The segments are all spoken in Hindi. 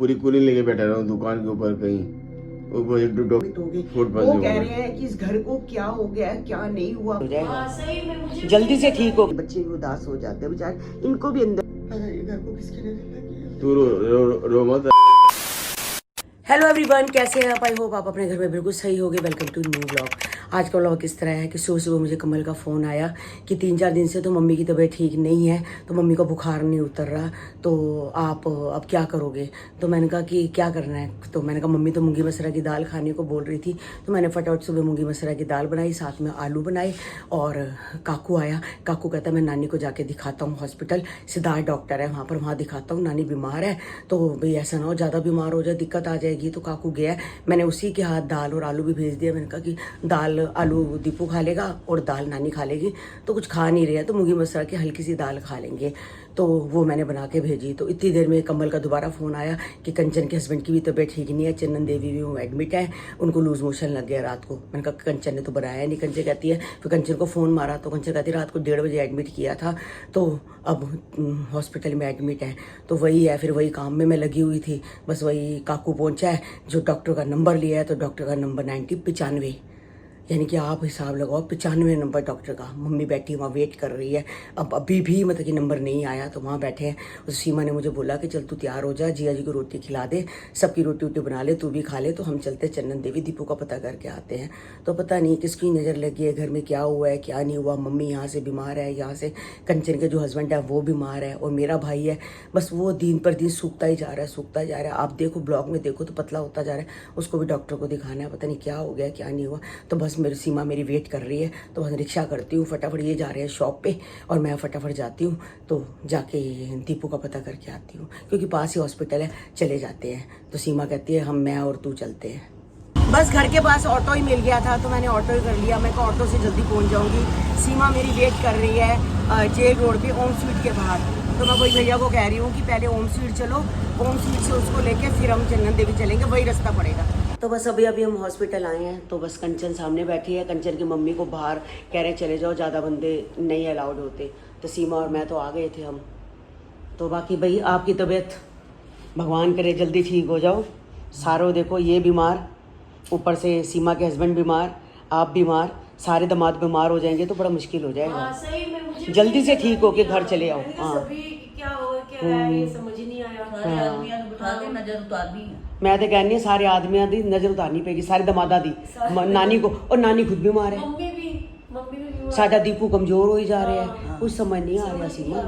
पूरी कूलिंग लेके बैठा रहा हूँ दुकान के ऊपर कहीं वो कह रहे हैं कि इस घर को क्या हो गया क्या नहीं हुआ हो जाएगा, सही में मुझे जल्दी से ठीक हो। बच्चे भी उदास हो जाते हैं बेचारे, इनको भी अंदर घर को किसके लिए तू रो मत। हेलो एवरीवन, कैसे हैं आप? आई होप आप अपने घर में बिल्कुल सही होगे। Welcome to new blog. आज का ब्लॉग किस तरह है कि सुबह सुबह मुझे कमल का फ़ोन आया कि 3-4 दिन से तो मम्मी की तबीयत ठीक नहीं है, तो मम्मी का बुखार नहीं उतर रहा, तो आप अब क्या करोगे? तो मैंने कहा कि क्या करना है, तो मैंने कहा मम्मी तो मूंगी मसरा की दाल खाने को बोल रही थी, तो मैंने फटाफट सुबह मूंगी मसरा की दाल बनाई, साथ में आलू बनाए। और काकू आया, काकू कहता मैं नानी को जाके दिखाता हूँ हॉस्पिटल, सिद्धार्थ डॉक्टर है वहाँ पर, वहाँ दिखाता हूँ, नानी बीमार है, तो भाई ऐसा ना हो ज़्यादा बीमार हो जाए, दिक्कत आ जाएगी। तो काकू गया, मैंने उसी के हाथ दाल और आलू भी भेज दिया। मैंने कहा कि दाल आलू दीपू खा लेगा और दाल नानी खा लेगी, तो कुछ खा नहीं रहे हैं तो मूंगी मसरा की हल्की सी दाल खा लेंगे, तो वो मैंने बना के भेजी। तो इतनी देर में कमल का दोबारा फ़ोन आया कि कंचन के हस्बैंड की भी तबीयत ठीक नहीं है, चंदन देवी भी वो एडमिट है, उनको लूज मोशन लग गया रात को। मैंने कहा कंचन ने तो बनाया नहीं, कंचन कहती है, फिर कंचन को फ़ोन मारा तो कंचन कहती है रात को 1:30 बजे एडमिट किया था, तो अब हॉस्पिटल में एडमिट है। तो वही है, फिर वही काम में मैं लगी हुई थी, बस वही काकू पहुंचा है, जो डॉक्टर का नंबर लिया है, तो डॉक्टर का नंबर 95, यानी कि आप हिसाब लगाओ 95 नंबर डॉक्टर का। मम्मी बैठी वहाँ वेट कर रही है, अब अभी भी मतलब कि नंबर नहीं आया, तो वहाँ बैठे हैं। उस सीमा ने मुझे बोला कि चल तू तैयार हो जा, जिया जी को रोटी खिला दे, सबकी रोटी वोटी बना ले, तू भी खा ले, तो हम चलते चंदन देवी दीपू का पता करके आते हैं। तो पता नहीं किसकी नज़र लगी है, घर में क्या हुआ है क्या नहीं हुआ। मम्मी यहाँ से बीमार है, यहाँ से कंचन के जो हस्बैंड है वो बीमार है, और मेरा भाई है, बस वो दिन पर दिन सूखता ही जा रहा है, सूखता जा रहा है। आप देखो ब्लॉग में देखो तो पतला होता जा रहा है, उसको भी डॉक्टर को दिखाना है, पता नहीं क्या हो गया क्या नहीं हुआ। तो बस मेरी सीमा मेरी वेट कर रही है, तो बस रिक्शा करती हूँ, फटाफट ये जा रहे हैं शॉप पे और मैं फटाफट जाती हूँ, तो जाके दीपू का पता करके आती हूँ, क्योंकि पास ही हॉस्पिटल है, चले जाते हैं। तो सीमा कहती है मैं और तू चलते हैं। बस घर के पास ऑटो ही मिल गया था, तो मैंने ऑटो ही कर लिया। मैं कहा ऑटो से जल्दी पहुँच जाऊँगी। सीमा मेरी वेट कर रही है जेल रोड पे ओम स्वीट के बाहर, तो मैं वही भैया को कह रही हूँ कि पहले ओम स्वीट चलो, ओम स्वीट से उसको लेके फिर हम चंदन देवी चलेंगे, वही रास्ता पड़ेगा। तो बस अभी हम हॉस्पिटल आए हैं, तो बस कंचन सामने बैठी है, कंचन की मम्मी को बाहर कह रहे चले जाओ, ज़्यादा बंदे नहीं अलाउड होते, तो सीमा और मैं तो आ गए थे हम। तो बाकी भाई आपकी तबीयत भगवान करे जल्दी ठीक हो जाओ। सारों देखो ये बीमार, ऊपर से सीमा के हस्बैंड बीमार, आप बीमार, सारे दामाद बीमार हो जाएंगे तो बड़ा मुश्किल हो जाएगा। सही में मुझे जल्दी से ठीक होके घर चले आओ। हाँ क्या हो क्या है ये समझ ही नहीं आया। सारे आदमियों ने बिठा के नजर उतारनी है। मैं तो कहनी है सारे आदमियों की नजर उतारनी पेगी, सारे दमादा दी, नानी को, और नानी खुद बीमार है, मम्मी भी साडा दीपू कमजोर हो ही जा रहे हैं, कुछ समझ नहीं आ रहा सीमा।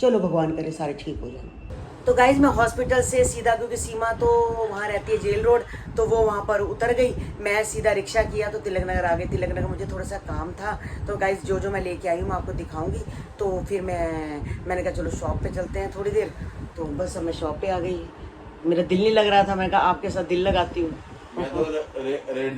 चलो भगवान करे सारे ठीक हो जाए। तो गाइज मैं हॉस्पिटल से सीधा, क्योंकि सीमा तो वहाँ रहती है जेल रोड, तो वो वहाँ पर उतर गई, मैं सीधा रिक्शा किया तो तिलक नगर आ गई। तिलक नगर मुझे थोड़ा सा काम था, तो गाइज जो मैं लेके आई हूँ मैं आपको दिखाऊंगी। तो फिर मैंने कहा चलो शॉप पे चलते हैं थोड़ी देर, तो बस मैं शॉप पे आ गई। मेरा दिल नहीं लग रहा था, मैं कहा आपके साथ दिल लगाती हूँ। मैं तो रेट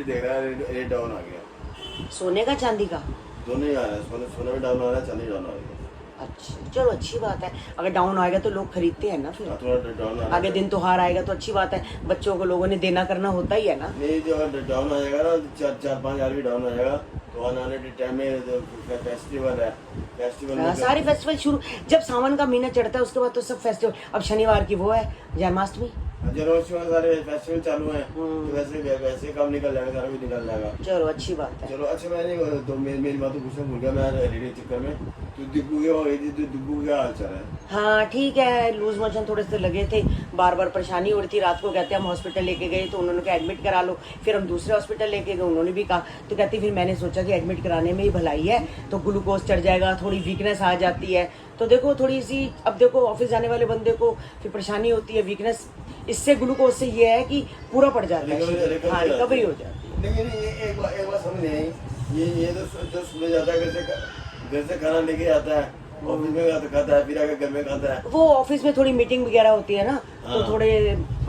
देख रहा रेट डाउन आ गया, सोने का चांदी का दोनों ही आ रहा है, सोने में डाउन आ रहा है, चांदी डाउन आ रही है। अच्छा चलो अच्छी बात है, अगर डाउन आएगा तो लोग खरीदते हैं ना, फिर थोड़ा डाउन आगे दिन त्योहार आएगा तो अच्छी बात है, बच्चों को लोगों ने देना करना होता ही है ना। नहीं, जो डाउन आ जाएगा ना 4-5 हज़ार भी डाउन आ जाएगा, तो आने वाले टाइम में फेस्टिवल है, फेस्टिवल सारे फेस्टिवल शुरू, जब सावन का महीना चढ़ता है उसके बाद तो सब फेस्टिवल। अब शनिवार की वो है जन्माष्टमी, जन्माष्टमी में सारे फेस्टिवल चालू हैं, तो वैसे काम निकल जाएगा, सारा कुछ निकल जाएगा। चलो अच्छी बात है। चलो अच्छा, मैंने तो मेरी बात तो पूछना भूल गया मैं रेडी चक्कर में, तो डिब्बू क्या हाल चाल है? हाँ ठीक है, लूज मोशन थोड़े से लगे थे, बार बार परेशानी हो रही थी। रात को कहते हम हॉस्पिटल लेके गए तो उन्होंने कहा एडमिट करा लो, फिर हम दूसरे हॉस्पिटल लेके गए, उन्होंने भी कहा, तो कहती फिर मैंने सोचा कि एडमिट कराने में ही भलाई है, तो ग्लूकोज चढ़ जाएगा, थोड़ी वीकनेस आ जाती है, तो देखो थोड़ी सी, अब देखो ऑफिस जाने वाले बंदे को फिर परेशानी होती है, वीकनेस, इससे ग्लूकोज से ये है कि पूरा पड़ जाता है, हाँ रिकवरी हो जाती है। लेकिन ये एक बात समझ नहीं आई, ये तो जो सुबह जाता है घर से खाना लेके आता है, ऑफिस में खाता है, फिर आके घर में खाता है। वो ऑफिस में थोड़ी मीटिंग वगैरह होती है ना, तो थोड़े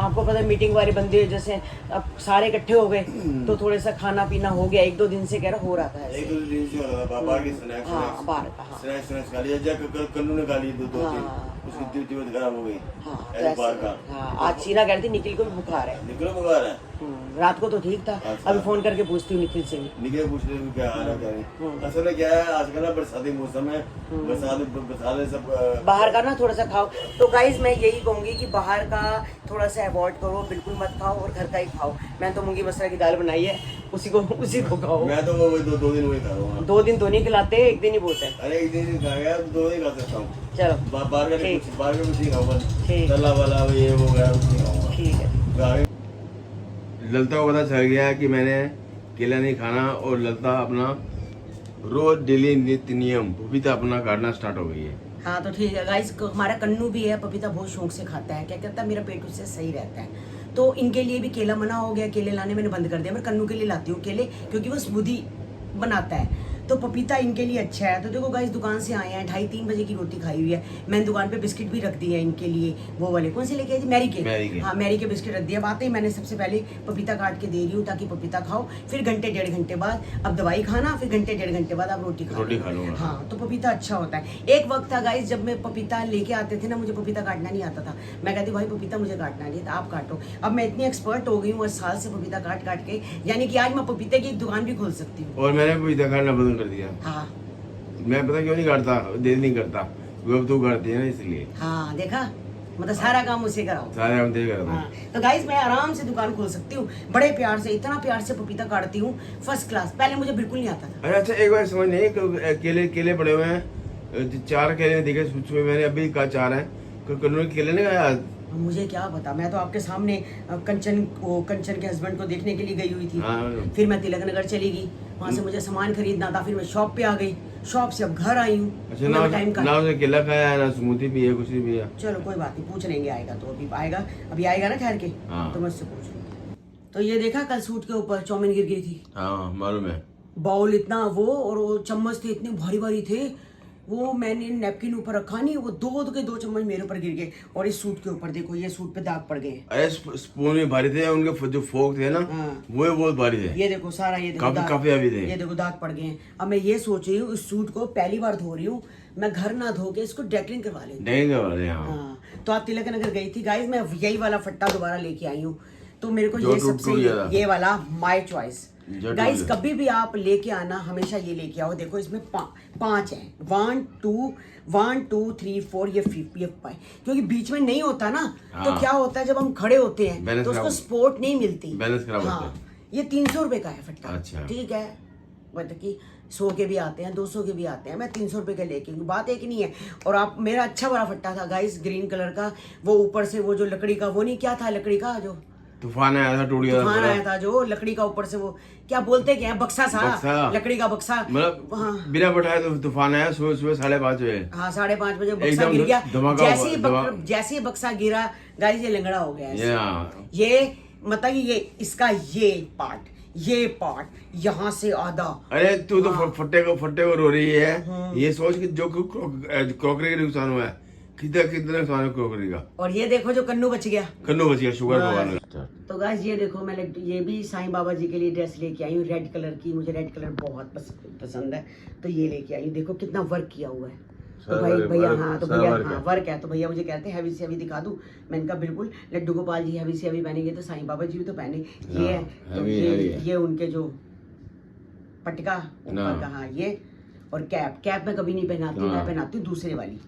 आपको पता है मीटिंग वाले बंदे जैसे अब सारे इकट्ठे हो गए, तो थोड़े सा खाना पीना हो गया, 1-2 दिन से कह रहा हो रहा था ऐसे। 1-2 दिन से हो रहा था, बाहर की स्नैक्स, हाँ बाहर का, हाँ स्नैक्स खा लिया, कन्नू ने खा ली 2 दिन, उसकी तबीयत खराब हो गई, हाँ बाहर का। हाँ आज सीना कह रही थी निखिल को भी बुखार है, निकलो बुखार है, रात को तो ठीक था। अच्छा। अभी फोन करके पूछती हूँ निखिल से भी। निकले पूछ रहे हैं क्या आ रहा क्या नहीं। असल में क्या है आजकल ना बरसाती मौसम है, बरसात सब बाहर का ना थोड़ा सा खाओ। तो गाइज मैं यही कहूंगी कि बाहर का थोड़ा सा अवॉइड करो, बिल्कुल मत खाओ और घर का ही खाओ। मैं तो मूंगी मसरा की दाल बनाई है, उसी को खाओ। मैं तो वो दो दिन वही खा रहा हूँ। 2 दिन तो नहीं खिलाते, 1 दिन ही बहुत है। अरे एक दिन खाएगा 2 दिन खा सकता हूँ। चलो बाहर का ठीक। कुछ नहीं खाऊंगा, ठीक। तला वाला ये वो गया कुछ नहीं खाऊंगा। ठीक है। ललता को पता चल गया कि मैंने केला नहीं खाना और ललता अपना रोज डेली नित्य नियम पपीता अपना काटना स्टार्ट हो गई है। हाँ तो ठीक है गाइस, हमारा कन्नू भी है, पपीता बहुत शौक से खाता है। क्या कहता है मेरा पेट उससे सही रहता है। तो इनके लिए भी केला मना हो गया, केले लाने मैंने बंद कर दिया। मैं कन्नू के लिए लाती हूँ केले, क्योंकि वो स्मूदी बनाता है। तो पपीता इनके लिए अच्छा है। तो देखो गाइस, दुकान से आए हैं, 2:30-3 बजे की रोटी खाई हुई है। मैंने दुकान पे बिस्किट भी रख दिए हैं इनके लिए, वो वाले कौन से लेके आई थी, मैरी के। हाँ मैरी के बिस्किट रख दिए। आते ही मैंने सबसे पहले पपीता काट के दे रही हूँ ताकि पपीता खाओ, फिर घंटे 1.5 घंटे बाद अब दवाई खाना, फिर घंटे 1.5 घंटे बाद आप रोटी खा लो। हाँ तो पपीता अच्छा होता है। एक वक्त था गाइस जब मैं पपीता लेके आते थे ना, मुझे पपीता काटना नहीं आता था। मैं कहती भाई पपीता मुझे काटना नहीं था, आप काटो। अब मैं इतनी एक्सपर्ट हो गई हूँ 10 साल से पपीता काट काट के, यानी कि आज मैं पपीते की दुकान भी खोल सकती हूँ। और मैंने पपीता काटना बंद कर दिया। हाँ मैं पता क्यों नहीं काटता, देर नहीं करता, वो अब तू करती है ना इसलिए। हाँ देखा, मतलब सारा काम उसे कराओ। सारे हम तय करते हैं। हाँ, तो गाइस मैं आराम से दुकान खोल सकती हूँ, बड़े प्यार से, इतना प्यार से पपीता काटती हूँ, फर्स्ट क्लास। पहले मुझे बिल्कुल नहीं आता था। अरे अच्छा एक बार समझ नहीं, केले पड़े हुए हैं, 4 केले दिखे सुबह, मैंने अभी कहा 4 हैं, कन्नू के केले नहीं खाया आज। मुझे क्या पता, मैं तो आपके सामने कंचन के हस्बैंड को देखने के लिए गई हुई थी। हाँ। फिर मैं तिलक नगर चली गई, वहाँ से मुझे सामान खरीदना था, फिर मैं शॉप पे आ गई, शॉप से अब घर आई हूँ। अच्छा ना उसे केला खाया है ना स्मूदी भी है, कुछ नहीं भी है। चलो कोई बात नहीं, पूछ लेंगे, आएगा तो अभी आएगा ना ठहर के। हाँ। तो मैं उससे पूछ लूंगी। तो ये देखा कल सूट के ऊपर चाउमीन गिर गई थी। हाँ मालूम है। बाउल इतना वो, और वो चम्मच थे इतने भारी भारी थे, वो मैंने नैपकिन ऊपर रखा नहीं, वो 2 चम्मच मेरे ऊपर गिर गए। और इस सूट के ऊपर देखो, ये सूट पे दाग पड़ गए। अरे स्पून भी भारी थे, उनके जो फोक थे ना, वो बहुत भारी थे। ये देखो सारा, ये देखो काफी अभी थे। ये देखो दाग पड़ गए हैं। अब मैं ये सोच रही हूँ, इस सूट को पहली बार धो रही हूँ, मैं घर ना धो के इसको डेकलिंग करवा लेती। हाँ तो आप तिलक नगर गई थी गाइस, मैं यही वाला फट्टा दोबारा लेके आई हूँ। तो मेरे को ये सबसे ये वाला माय चॉइस। गाइस कभी भी आप लेके आना, हमेशा ये लेके आओ। देखो इसमें 5 है, 1 2 3 4, ये 5, क्योंकि बीच में नहीं होता ना। हाँ। तो क्या होता है जब हम खड़े होते हैं तो उसको सपोर्ट नहीं मिलती, बैलेंस खराब होता है। ये 300 रुपए का है फट्टा। अच्छा। ठीक है, मतलब कि 100 के भी आते हैं, 200 के भी आते हैं, मैं 300 रुपए का लेके, बात एक नहीं है। और आप, मेरा अच्छा बड़ा फट्टा था गाइस, ग्रीन कलर का, वो ऊपर से वो जो लकड़ी का, वो नहीं क्या था लकड़ी का, जो तूफान आया था, टूट गया, तूफान आया था, जो लकड़ी का ऊपर से वो क्या बोलते क्या है, बक्सा सा, लकड़ी का बक्सा, मतलब हाँ। बिना बैठाए तो तूफान आया सुबह 5:30 बजे। हाँ 5:30 बजे बक्सा गिर गया। जैसे ही बक्सा गिरा गाइस, ये लंगड़ा हो गया। ये मतलब ये इसका ये पार्ट यहाँ से आधा। अरे तू तो फट्टे को रो रही है। ये सोच कि जो क्रॉकरी का नुकसान हुआ है, कितना नुकसान है क्रॉकरी का। और ये देखो जो कन्नू बच गया, शुगर भगवान का। तो गाइस ये देखो, मैं ये भी साईं बाबा जी के लिए ड्रेस लेके आई हूँ, रेड कलर की। मुझे रेड कलर बहुत पसंद है, तो ये लेके आई हूँ। देखो कितना वर्क किया हुआ है। तो भाई भैया, हाँ तो भैया, हाँ वर्क है। तो भैया मुझे कहते हैं हैवी से हैवी दिखा दूं। मैंने कहा बिल्कुल, लड्डू गोपाल जी हैवी से हैवी पहनेंगे तो साईं बाबा जी भी तो पहने। ये है तो ये उनके जो पटका ऊपर का, हाँ ये, और कैप मैं कभी नहीं पहनाती, मैं पहनाती हूँ दूसरे वाली।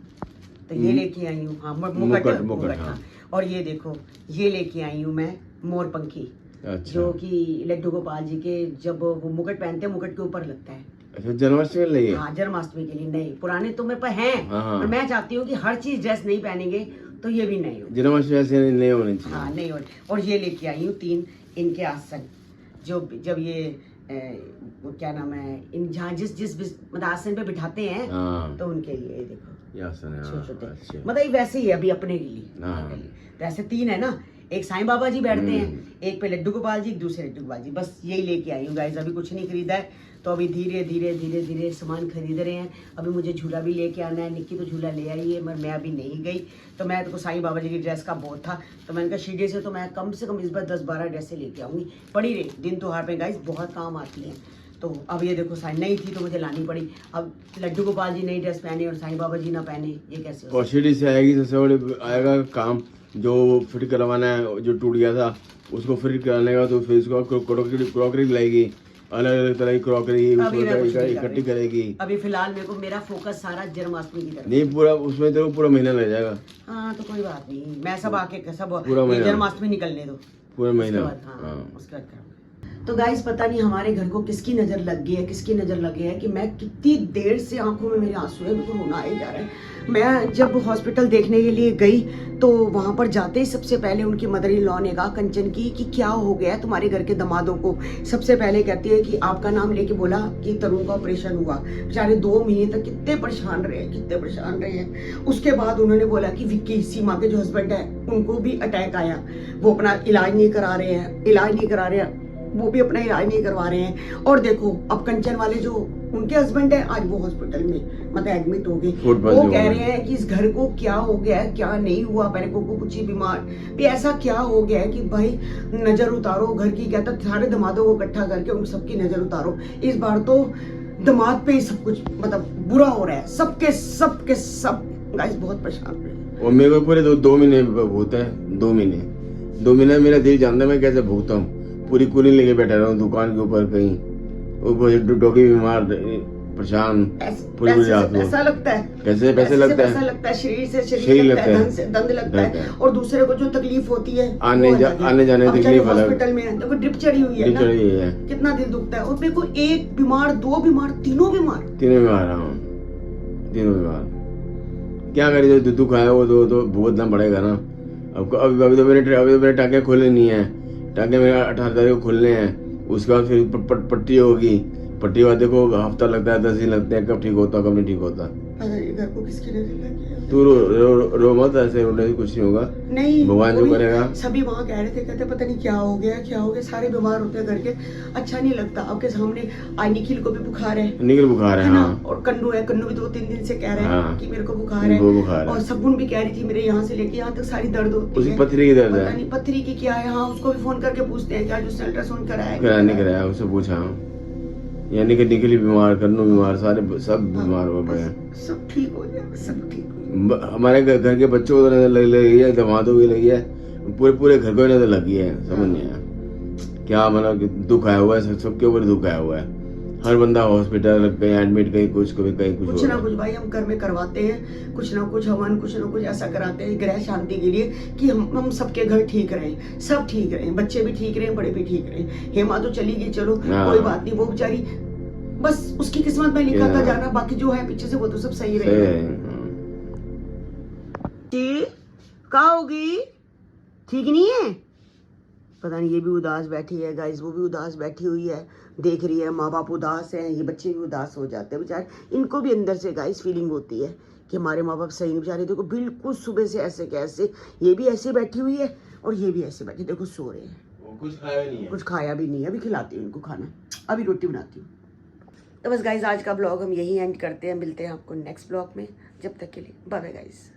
तो ये लेके आई हूँ, हाँ मुकुट। हाँ और ये देखो, ये लेके आई हूँ मैं मोरपंखी। अच्छा। जो कि लड्डू गोपाल जी के जब वो मुकुट पहनते हैं, मुकुट के ऊपर लगता है। अच्छा, जन्माष्टमी के लिए? हाँ जन्माष्टमी के लिए। नहीं पुराने तो मेरे पास हैं, और मैं चाहती हूँ कि हर चीज ड्रेस नहीं पहनेंगे तो ये भी नहीं हो, जन्माष्टमी ऐसे नहीं होनी चाहिए। हाँ नहीं हो। और ये लेके आई हूँ 3 इनके आसन, जो जब ये वो क्या नाम है, इन जहाँ जिस मतलब आसन पे बिठाते हैं, तो उनके लिए देखो ये आसन है छोटे, मतलब वैसे ही है अभी अपने के लिए। तो ऐसे 3 है ना, एक साईं बाबा जी बैठते हैं, एक पे लड्डू गोपाल जी, एक दूसरे लड्डू गोपाल जी। बस यही लेके आई हूँ गाइस, अभी कुछ नहीं खरीदा है। तो अभी धीरे धीरे सामान खरीद रहे हैं। अभी मुझे झूला भी लेके आना है, निक्की तो झूला ले आई है, मगर मैं अभी नहीं गई। तो मैं तो साईं बाबा जी की ड्रेस का बहुत था, तो मैंने कहा शिरडी से तो मैं कम से कम इस बार 10-12 ड्रेसें लेके आऊँगी। पड़ी रही दिन त्योहार पे गाइस, बहुत काम आती हैं। तो अब ये देखो, साईं नहीं थी तो मुझे लानी पड़ी। अब लड्डू गोपाल जी नई ड्रेस पहने और साईं बाबा जी ना पहने, ये कैसे हो? और शिरडी से आएगी तो सबसे बड़े आएगा काम जो फिट करवाना है, जो टूट गया था उसको फिट कराने का, तो फिर उसको क्रॉकरी लाएगी, अलग अलग तरह की क्रॉकरी इकट्ठी करेगी। अभी फिलहाल मेरे को मेरा फोकस सारा जन्माष्टमी की तरफ। नहीं पूरा उसमें तो पूरा महीना लग जाएगा। हाँ तो कोई बात नहीं, मैं सब आके सब पूरा महीना, जन्माष्टमी निकलने दो पूरा महीना। उसके बाद तो गाइस पता नहीं हमारे घर को किसकी नजर लग गई है, किसकी नजर लग गई है कि मैं कितनी देर से आंखों में मेरे आंसू है, मेरे को रोना आ ही जा रहा है। मैं जब हॉस्पिटल देखने के लिए गई तो वहां पर जाते ही सबसे पहले उनकी मदर इन लॉ ने कहा कंचन की कि क्या हो गया तुम्हारे घर के दमादों को। सबसे पहले कहती है कि आपका नाम लेके बोला कि तरुण का ऑपरेशन हुआ। बेचारे 2 महीने तक कितने परेशान रहे हैं। उसके बाद उन्होंने बोला कि विक्की सीमा के जो हस्बैंड है उनको भी अटैक आया, वो अपना इलाज नहीं करा रहे हैं, वो भी अपना इलाज नहीं करवा रहे हैं। और देखो अब कंचन वाले जो उनके हस्बैंड है आज वो हॉस्पिटल में मतलब एडमिट हो गए। वो कह रहे हैं कि इस घर को क्या हो गया है, क्या नहीं हुआ, मेरे को कुछ ही बीमार भी ऐसा क्या हो गया है कि भाई नजर उतारो घर की। कहता सारे दमादों को इकट्ठा करके उन सबकी नजर उतारो। इस बार तो दमाद पे ही सब कुछ मतलब बुरा हो रहा है, सबके सब गाइस बहुत परेशान हो रहे हैं। और मेरे को पूरे 2 महीने भूत है, 2 महीने मेरा दिल जानता है मैं कैसे भूखता हूँ। पूरी कुली लेके बैठा रहा हूँ दुकान के ऊपर, कहीं ऊपर डॉगी बीमार परेशान, पूरी रात। ऐसा लगता है कैसे पैसे लगता है, शरीर से शरीर लगता है, धन से दंद लगता है। और दूसरे को जो तकलीफ होती है आने जाने तकलीफ अलग। हॉस्पिटल में देखो ड्रिप चढ़ी हुई है ना, कितना दिल दुखता है। और मेरे को 1 बीमार 2 बीमार तीनों बीमार क्या करे, जो दुख आया वो तो भुगतना पड़ेगा ना। अब अभी तो मेरे टाँगे खोले नहीं है, टाँगे मेरे 18 तारीख को खुलने हैं। उसके बाद फिर पट्टी होगी, पट्टी बाद देखो हफ्ता लगता है, 10 दिन लगते हैं, कब ठीक होता कब नहीं ठीक होता। घर को किसकी नजर लगी है? तू रो मत, ऐसे रोने से कुछ नहीं होगा, नहीं भगवान जो करेगा। सभी वहाँ कह रहे थे, कहते पता नहीं क्या हो गया, सारे बीमार होते हैं घर के, अच्छा नहीं लगता। आपके सामने आई निखिल को भी बुखार है हाँ। और कन्नू भी 2-3 दिन से कह रहे हैं कि मेरे को बुखार है। और सगुन भी कह रही थी मेरे यहाँ से लेके यहाँ तक सारी दर्द होती है, पथरी की दर्द है, पथरी की क्या है। हाँ उसको भी फोन करके पूछते हैं क्या जो अल्ट्रासाउंड कराया, उससे पूछा। यानी कि निकली बीमार, कन्नू बीमार, सारे सब बीमार हो गए हैं। सब ठीक हो जाएगा, सब ठीक। हमारे घर के बच्चों को नजर लगी है, दमादों की लगी है, पूरे घर को नजर लगी है। समझ नहीं आया क्या मतलब दुख आया हुआ है, सबके ऊपर दुख आया हुआ है। हर बंदा हॉस्पिटल कहीं एडमिट, कहीं कुछ ना कुछ भाई हम घर में करवाते हैं, कुछ ना कुछ हवन, कुछ ना कुछ ऐसा कराते हैं ग्रह शांति के लिए कि हम सबके घर ठीक रहें, सब ठीक रहें, बच्चे भी ठीक रहें, बड़े भी ठीक रहें। हेमा तो चली गई, चलो कोई बात नहीं, वो बेचारी बस उसकी किस्मत में लिखा था जाना, बाकी जो है पीछे से वो तो सब सही रहेगा। क्या होगी, ठीक नहीं है, पता नहीं। ये भी उदास बैठी है गाइस, वो भी उदास बैठी हुई है, देख रही है माँ बाप उदास हैं, ये बच्चे भी उदास हो जाते हैं बेचारे। इनको भी अंदर से गाइस फीलिंग होती है कि हमारे माँ बाप सही नहीं। बेचारे देखो बिल्कुल सुबह से ऐसे कैसे, ये भी ऐसे बैठी हुई है और ये भी ऐसे बैठी, देखो सो रहे हैं, कुछ खाया भी नहीं है। अभी खिलाती हूँ इनको खाना, अभी रोटी बनाती हूँ। तो बस गाइस आज का ब्लॉग हम यही एंड करते हैं, मिलते हैं आपको नेक्स्ट ब्लॉग में। जब तक के लिए बाय बाय गाइस।